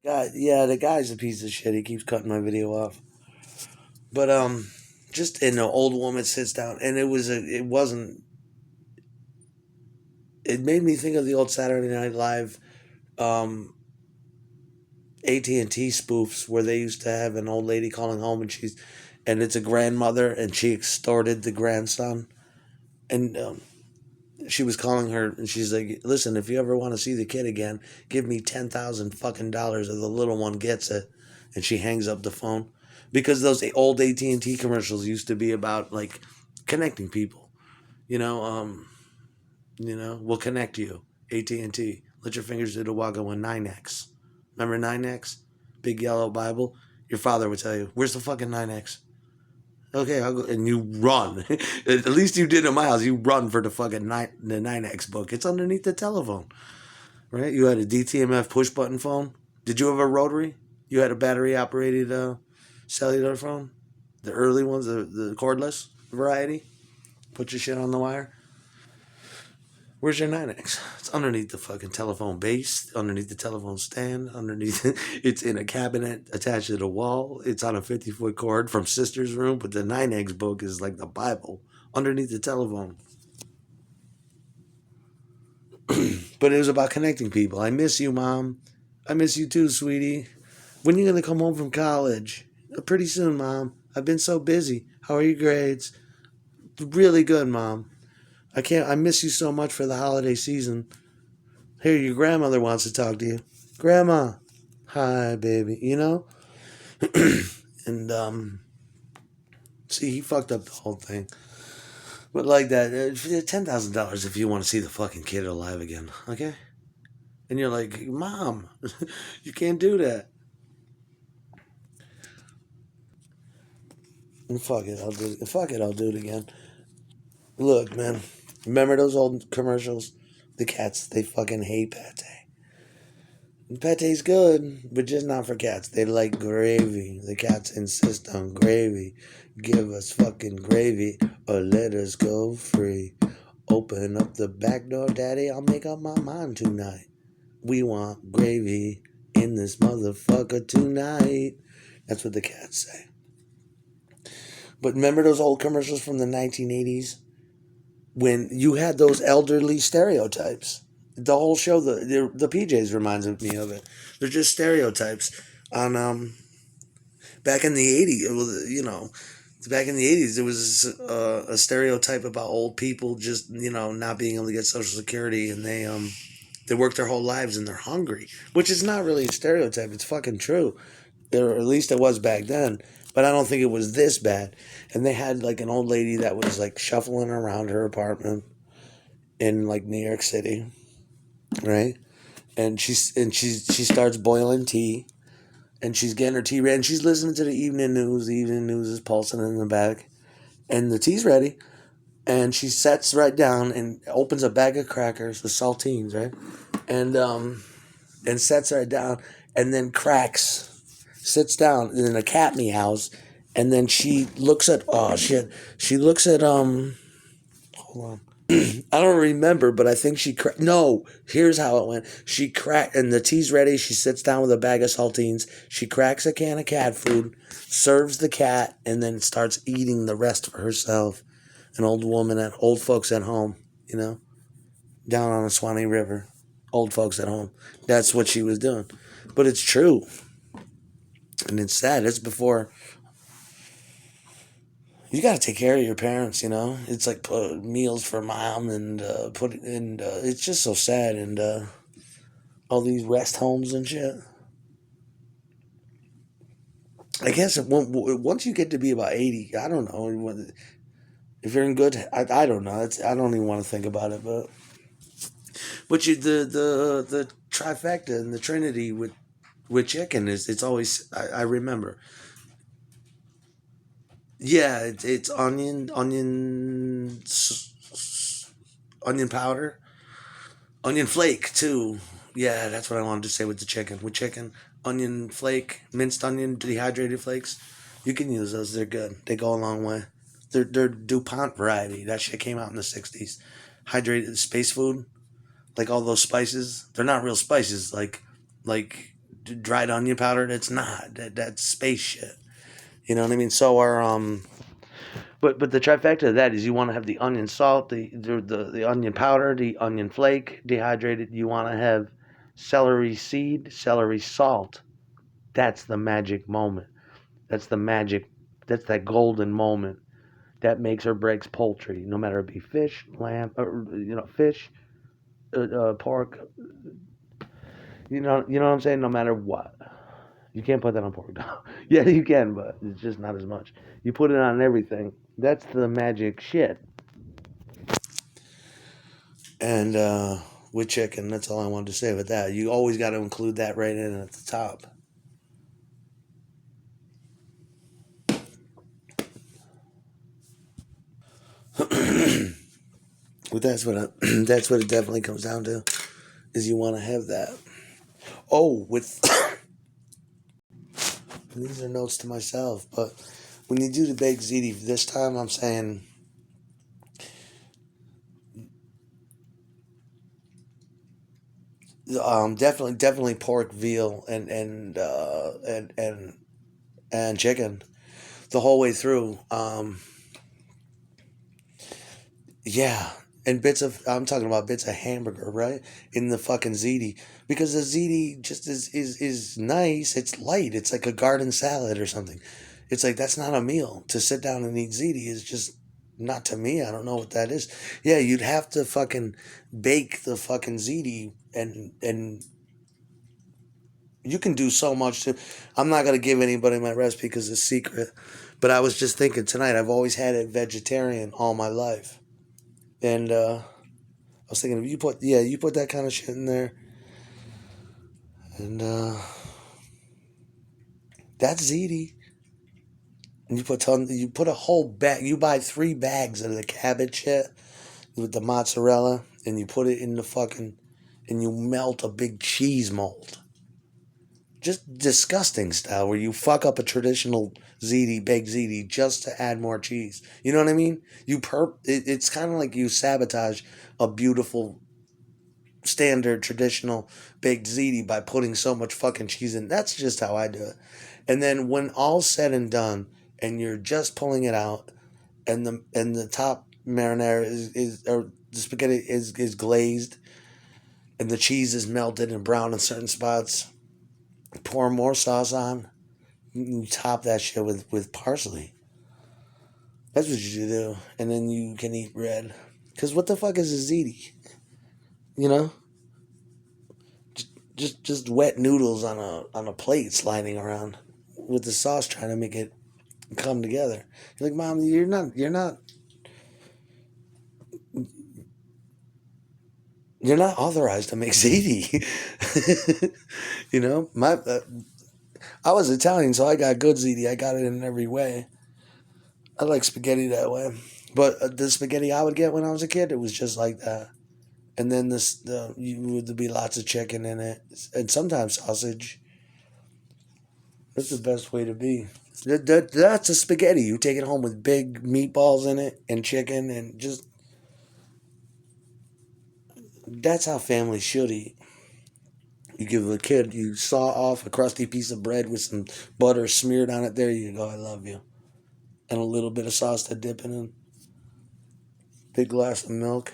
God, yeah, the guy's a piece of shit. He keeps cutting my video off. But just an old woman sits down, and it wasn't. It made me think of the old Saturday Night Live um, AT&T spoofs where they used to have an old lady calling home, and it's a grandmother, and she extorted the grandson, and she was calling her, and she's like, "Listen, if you ever want to see the kid again, give me $10,000 or the little one gets it." And she hangs up the phone because those old AT&T commercials used to be about like connecting people. You know, we'll connect you. AT&T. Let your fingers do the walk on 9X. Remember 9X? Big yellow Bible. Your father would tell you, "Where's the fucking 9X?" Okay, I'll go, and you run. At least you did in my house. You run for the fucking the 9X book. It's underneath the telephone, right? You had a DTMF push button phone. Did you have a rotary? You had a battery operated cellular phone. The early ones, the cordless variety. Put your shit on the wire. Where's your 9X? It's underneath the fucking telephone base, underneath the telephone stand, underneath it's in a cabinet attached to the wall. It's on a 50-foot cord from sister's room, but the 9X book is like the Bible underneath the telephone. But it was about connecting people. I miss you, Mom. I miss you too, sweetie. When are you going to come home from college? Pretty soon, Mom. I've been so busy. How are your grades? Really good, Mom. I miss you so much for the holiday season. Here, your grandmother wants to talk to you. Grandma. Hi, baby. And, see, he fucked up the whole thing. But like that, $10,000 if you want to see the fucking kid alive again, okay? And you're like, Mom, you can't do that. And fuck it, I'll do it. Fuck it, I'll do it again. Look, man, remember those old commercials? The cats, they fucking hate pate. Pate's good, but just not for cats. They like gravy. The cats insist on gravy. Give us fucking gravy or let us go free. Open up the back door, Daddy. I'll make up my mind tonight. We want gravy in this motherfucker tonight. That's what the cats say. But remember those old commercials from the 1980s? When you had those elderly stereotypes. The whole show, the PJs reminds me of it. They're just stereotypes on back in the 80s. Back in the 80s, there was a stereotype about old people just not being able to get Social Security, and they work their whole lives and they're hungry, which is not really a stereotype. It's fucking true. Or at least it was back then. But I don't think it was this bad. And they had like an old lady that was like shuffling around her apartment in like New York City, right? And she starts boiling tea, and she's getting her tea ready, and she's listening to the evening news. The evening news is pulsing in the back, and the tea's ready. And she sits right down and opens a bag of crackers, the saltines, right? And sets right down, and then sits down, and then a cat meows, and then she looks at, oh shit, she looks at, hold on. I don't remember, but I think no, here's how it went. She cracked, and the tea's ready. She sits down with a bag of saltines. She cracks a can of cat food, serves the cat, and then starts eating the rest for herself. An old folks at home, down on the Swanee River. Old folks at home. That's what she was doing. But it's true. And it's sad. It's before. You got to take care of your parents, It's like meals for mom and it's just so sad. And all these rest homes and shit. I guess once you get to be about 80, I don't know. If you're in good, I don't know. I don't even want to think about it. But the trifecta and the trinity with chicken it's always, I remember. Yeah, it's onion powder, onion flake too. Yeah, that's what I wanted to say with the chicken. With chicken, onion flake, minced onion, dehydrated flakes. You can use those. They're good. They go a long way. They're DuPont variety. That shit came out in the 60s. Hydrated space food, like all those spices. They're not real spices. Like dried onion powder. That's not. That's space shit. You know what I mean? So our but the trifecta of that is you want to have the onion salt, the onion powder, the onion flake, dehydrated. You want to have celery seed, celery salt. That's the magic moment. That's the magic. That's that golden moment that makes or breaks poultry. No matter it be fish, lamb, or fish, pork. You know what I'm saying. No matter what, you can't put that on pork. Yeah, you can, but it's just not as much. You put it on everything. That's the magic shit. And with chicken, that's all I wanted to say with that. You always got to include that right in at the top. But that's what that's what it definitely comes down to. Is you want to have that. Oh, with these are notes to myself, but when you do the baked ziti this time, I'm saying definitely pork, veal, and chicken the whole way through. Yeah, and bits of I'm talking about bits of hamburger, right? In the fucking ziti, because the ziti just is nice. It's light. It's like a garden salad or something. It's like that's not a meal. To sit down and eat ziti is just not to me. I don't know what that is. Yeah, you'd have to fucking bake the fucking ziti and you can do so much to. I'm not gonna give anybody my recipe because it's secret. But I was just thinking tonight. I've always had it vegetarian all my life, and I was thinking if you put that kind of shit in there, and that's ziti. And you put a whole bag. You buy 3 bags of the cabbage shit with the mozzarella, and you put it in the fucking, and you melt a big cheese mold. Just disgusting style where you fuck up a traditional ziti, baked ziti, just to add more cheese. You know what I mean? It's kind of like you sabotage a beautiful standard traditional baked ziti by putting so much fucking cheese in. That's just how I do it. And then when all's said and done, and you're just pulling it out, and the top marinara is or the spaghetti is glazed, and the cheese is melted and brown in certain spots, pour more sauce on. You top that shit with parsley. That's what you should do, and then you can eat bread. Cause what the fuck is a ziti? You know, just wet noodles on a plate sliding around with the sauce trying to make it come together. You're like, Mom, you're not authorized to make ziti. My I was Italian, so I got good ziti. I got it in every way. I like spaghetti that way, but the spaghetti I would get when I was a kid, it was just like that. And then you would be lots of chicken in it, and sometimes sausage. That's the best way to be. That's a spaghetti. You take it home with big meatballs in it and chicken, and just that's how families should eat. You give a kid, you saw off a crusty piece of bread with some butter smeared on it. There you go. I love you. And a little bit of sauce to dip it in. Big glass of milk.